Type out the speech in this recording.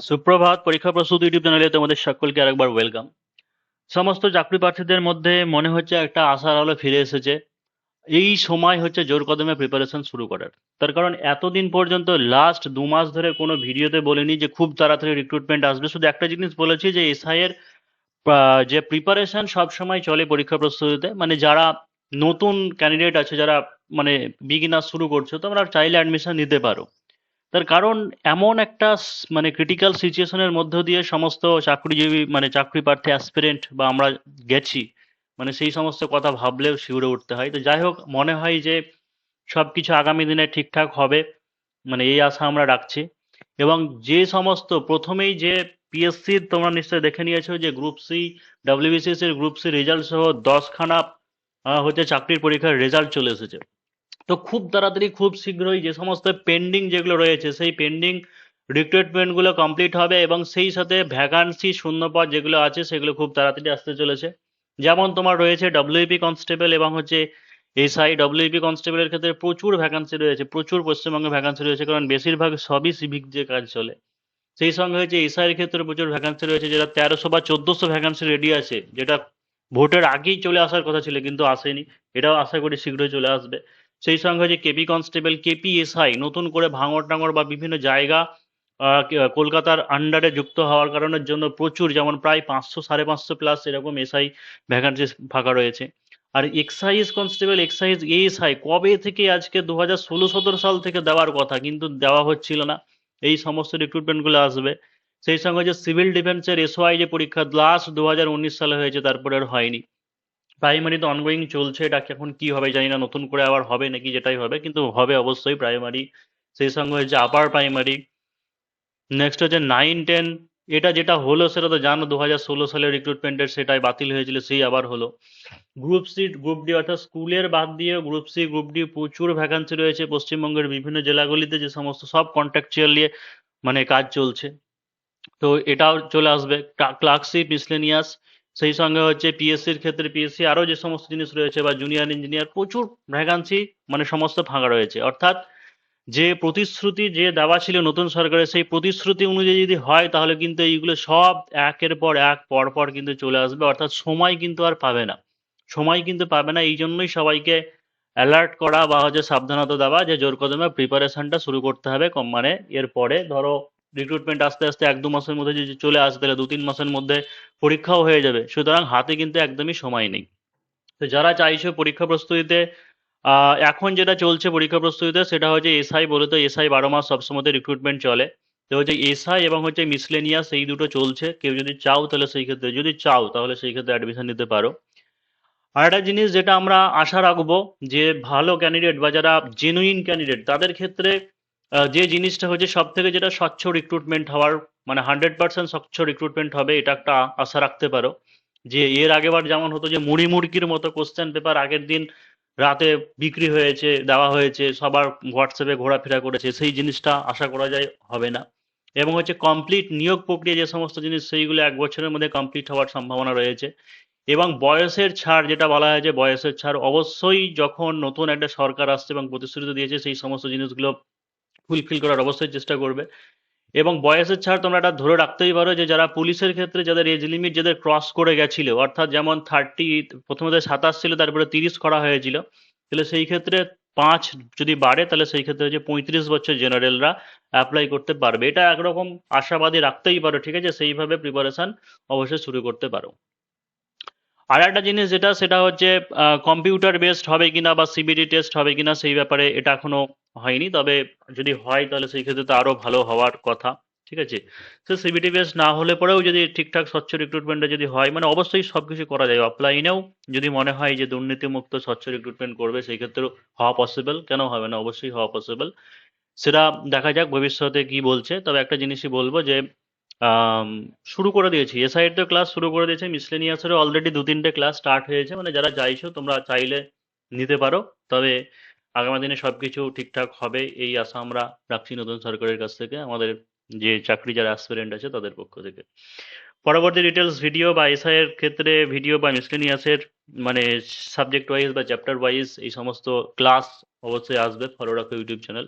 সুপ্রভাত। পরীক্ষা প্রস্তুতি ইউটিউব চ্যানেলে তোমাদের সকলকে আরেকবার ওয়েলকাম। সমস্ত চাকরি প্রার্থীদের মধ্যে মনে হচ্ছে একটা আশার আলো ফিরে এসেছে। এই সময় হচ্ছে জোর কদমে প্রিপারেশন শুরু করার। তার কারণ এতদিন পর্যন্ত লাস্ট 2 মাস ধরে কোনো ভিডিওতে বলিনি যে খুব তাড়াতাড়ি রিক্রুটমেন্ট আসবে। শুধু একটা জিনিস বলেছি যে এসআই এর যে প্রিপারেশন সব সময় চলে পরীক্ষা প্রস্তুতিতে, মানে যারা নতুন ক্যান্ডিডেট আছে, যারা মানে বিগিনার শুরু করছো, তোমরা চাইলে অ্যাডমিশন নিতে পারো। তার কারণ এমন একটা মানে ক্রিটিক্যাল সিচুয়েশনের মধ্য দিয়ে সমস্ত চাকরিজীবী মানে চাকরি প্রার্থী অ্যাসপিরেন্ট বা আমরা গেছি, মানে সেই সমস্ত কথা ভাবলেও শিউরে উঠতে হয়। তো যাই হোক, মনে হয় যে সবকিছু আগামী দিনে ঠিকঠাক হবে, মানে এই আশা আমরা রাখছি। এবং যে সমস্ত প্রথমেই যে পিএসসি তোমরা নিশ্চয়ই দেখে নিয়েছো যে গ্রুপ সি, ডাব্লিউবিসিএস এর গ্রুপ সি রেজাল্ট সহ 10খানা হচ্ছে চাকরির পরীক্ষার রেজাল্ট চলে এসেছে। তো খুব তাড়াতাড়ি খুব শীঘ্রই যে সমস্ত পেন্ডিং যেগুলো রয়েছে সেই পেন্ডিং রিক্রুটমেন্টগুলো কমপ্লিট হবে এবং সেই সাথে ভ্যাকান্সি শূন্যপদ যেগুলো আছে সেগুলো খুব তাড়াতাড়ি আসতে চলেছে। যেমন তোমার রয়েছে ডব্লিউপি কনস্টেবল এবং হচ্ছে এসআই। ডব্লিউপি কনস্টেবলের ক্ষেত্রে প্রচুর ভ্যাকান্সি রয়েছে, প্রচুর পশ্চিমবঙ্গে ভ্যাকান্সি রয়েছে, কারণ বেশিরভাগ সবই সিভিক যে কাজ চলে। সেই সঙ্গে হচ্ছে এসআই এর ক্ষেত্রে প্রচুর ভ্যাকান্সি রয়েছে, যেটা 1300 বা 1400 ভ্যাকান্সি রেডি আছে, যেটা ভোটের আগেই চলে আসার কথা ছিল কিন্তু আসেনি। এটাও আশা করি শীঘ্রই চলে আসবে। সেই সঙ্গে যে কেপি কনস্টেবল, কেপি এসআই নতুন করে ভাঙড় টাঙড় বা বিভিন্ন জায়গা কলকাতার আন্ডারে যুক্ত হওয়ার কারণের জন্য প্রচুর, যেমন প্রায় 500 550 প্লাস এরকম এসআই ভ্যাকান্সি ফাঁকা রয়েছে। আর এক্সাইজ কনস্টেবল, এক্সাইজ এএসআই কবে থেকে, আজকে 2016-17 সাল থেকে দেওয়ার কথা, কিন্তু দেওয়া হচ্ছিল না। এই সমস্ত রিক্রুটমেন্টগুলো আসবে। সেই সঙ্গে যে সিভিল ডিফেন্সের এসওআই যে পরীক্ষা লাস্ট 2019 সালে হয়েছে, তারপরে আর হয়নি। প্রাইমারি তো অনগোয়িং চলছে, এটা এখন কি হবে জানি না, নতুন করে আবার হবে নাকি, যেটাই হবে কিন্তু হবে অবশ্যই প্রাইমারি। সেই সঙ্গে হচ্ছে আপার প্রাইমারি, নেক্সট হচ্ছে 9-10। এটা যেটা হলো সেটা তো জানো, 2016 সালের রিক্রুটমেন্টের সেটাই বাতিল হয়েছিল, সেই আবার হলো। গ্রুপ সি, গ্রুপ ডি, অর্থাৎ স্কুলের বাদ দিয়ে গ্রুপ সি, গ্রুপ ডি প্রচুর ভ্যাকান্সি রয়েছে পশ্চিমবঙ্গের বিভিন্ন জেলাগুলিতে, যে সমস্ত সব কন্ট্রাকচুয়াল নিয়ে মানে কাজ চলছে। তো এটাও চলে আসবে। Clerkship, miscellaneous. সেই সঙ্গে হচ্ছে পিএসসির ক্ষেত্রে পিএসসি আরো যে সমস্ত জিনিস রয়েছে বা জুনিয়র ইঞ্জিনিয়ার, প্রচুর ভ্যাকান্সি মানে সমস্ত ফাঁকা রয়েছে। অর্থাৎ যে প্রতিশ্রুতি যে দেওয়া ছিল নতুন সরকারের, সেই প্রতিশ্রুতি অনুযায়ী যদি হয় তাহলে কিন্তু এইগুলো সব একের পর এক পর পর কিন্তু চলে আসবে। অর্থাৎ সময় কিন্তু আর পাবে না, সময় কিন্তু পাবে না। এই জন্যই সবাইকে অ্যালার্ট করা বা হচ্ছে সাবধানতা দেওয়া যে জোর কদমে প্রিপারেশনটা শুরু করতে হবে। কম মানে এরপরে ধরো রিক্রুটমেন্ট আস্তে আস্তে 1-2 মাসের মধ্যে যদি চলে আসে, তাহলে 2-3 মাসের মধ্যে পরীক্ষাও হয়ে যাবে, সুতরাং হাতে কিন্তু একদমই সময় নেই। তো যারা চাইছে পরীক্ষা প্রস্তুতিতে, এখন যেটা চলছে পরীক্ষা প্রস্তুতিতে সেটা হচ্ছে এসআই, বলে তো এসআই 12 মাস সবসময় রিক্রুটমেন্ট চলে। তো হচ্ছে এসআই এবং হচ্ছে মিসলেনিয়াস, এই দুটো চলছে। কেউ যদি চাও তাহলে সেই ক্ষেত্রে, যদি চাও তাহলে সেই ক্ষেত্রে অ্যাডমিশন নিতে পারো। আর একটা জিনিস যেটা আমরা আশা রাখবো, যে ভালো ক্যান্ডিডেট বা যারা জেনুইন ক্যান্ডিডেট তাদের ক্ষেত্রে যে জিনিসটা হচ্ছে সব থেকে যেটা স্বচ্ছ রিক্রুটমেন্ট হওয়ার, মানে 100% স্বচ্ছ রিক্রুটমেন্ট হবে, এটা একটা আশা রাখতে পারো। যে এর আগেবার যেমন হতো যে মুড়ি মুড়কির মতো কোশ্চেন পেপার আগের দিন রাতে বিক্রি হয়েছে, দেওয়া হয়েছে, সবার হোয়াটসঅ্যাপে ঘোরাফেরা করেছে, সেই জিনিসটা আশা করা যায় হবে না। এবং হচ্ছে কমপ্লিট নিয়োগ প্রক্রিয়া যে সমস্ত জিনিস, সেইগুলো 1 বছরের মধ্যে কমপ্লিট হওয়ার সম্ভাবনা রয়েছে। এবং বয়সের ছাড়, যেটা বলা হয় যে বয়সের ছাড়, অবশ্যই যখন নতুন একটা সরকার আসছে এবং প্রতিশ্রুতি দিয়েছে সেই সমস্ত জিনিসগুলো ফুলফিল করার অবশ্যই চেষ্টা করবে। এবং বয়সের ছাড় তোমরা এটা ধরে রাখতেই পারো যে যারা পুলিশের ক্ষেত্রে যাদের এজ লিমিট যাদের ক্রস করে গেছিল, অর্থাৎ যেমন 30, প্রথমে 27 ছিল, তারপরে 30 করা হয়েছিল, তাহলে সেই ক্ষেত্রে 5 যদি বাড়ে তাহলে সেই ক্ষেত্রে হচ্ছে 35 বছর জেনারেলরা অ্যাপ্লাই করতে পারবে। এটা একরকম আশাবাদী রাখতেই পারো, ঠিক আছে? সেইভাবে প্রিপারেশন অবশ্যই শুরু করতে পারো। আর একটা জিনিস যেটা, সেটা হচ্ছে কম্পিউটার বেসড হবে কিনা বা সিবিটি টেস্ট হবে কিনা, সেই ব্যাপারে এটা এখনো হয়নি। তবে যদি হয় তাহলে সেই ক্ষেত্রে তো আরো ভালো হওয়ার কথা, ঠিক আছে? তো সিবিটি বেসড না হলে পরেও যদি ঠিকঠাক স্বচ্ছ রিক্রুটমেন্টে যদি হয়, মানে অবশ্যই সবকিছু করা যায়। অফলাইনেও যদি মনে হয় যে দুর্নীতিমুক্ত স্বচ্ছ রিক্রুটমেন্ট করবে, সেই ক্ষেত্রেও হওয়া পসিবল, কেন হবে না, অবশ্যই হওয়া পসিবল। সেটা দেখা যাক ভবিষ্যতে কি বলছে। তবে একটা জিনিসই বলবো যে আম, শুরু করে দিয়েছি, এসআই এর তো ক্লাস শুরু করে দিয়েছে, মিসলেনিয়াসেরও অলরেডি 2-3টে ক্লাস স্টার্ট হয়েছে। মানে যারা চাইছো তোমরা চাইলে নিতে পারো। তবে আগামী দিনে সবকিছু ঠিকঠাক হবে এই আশা আমরা রাখছি নতুন সরকারের কাছ থেকে, আমাদের যে চাকরি যারা অ্যাসপিরেন্ট আছে তাদের পক্ষ থেকে। পরবর্তী ডিটেলস ভিডিও বা এসআই এর ক্ষেত্রে ভিডিও বা মিসলেনিয়াসের মানে সাবজেক্ট ওয়াইজ বা চ্যাপ্টার ওয়াইজ এই সমস্ত ক্লাস অবশ্যই আসবে, ফলো রাখো ইউটিউব চ্যানেল।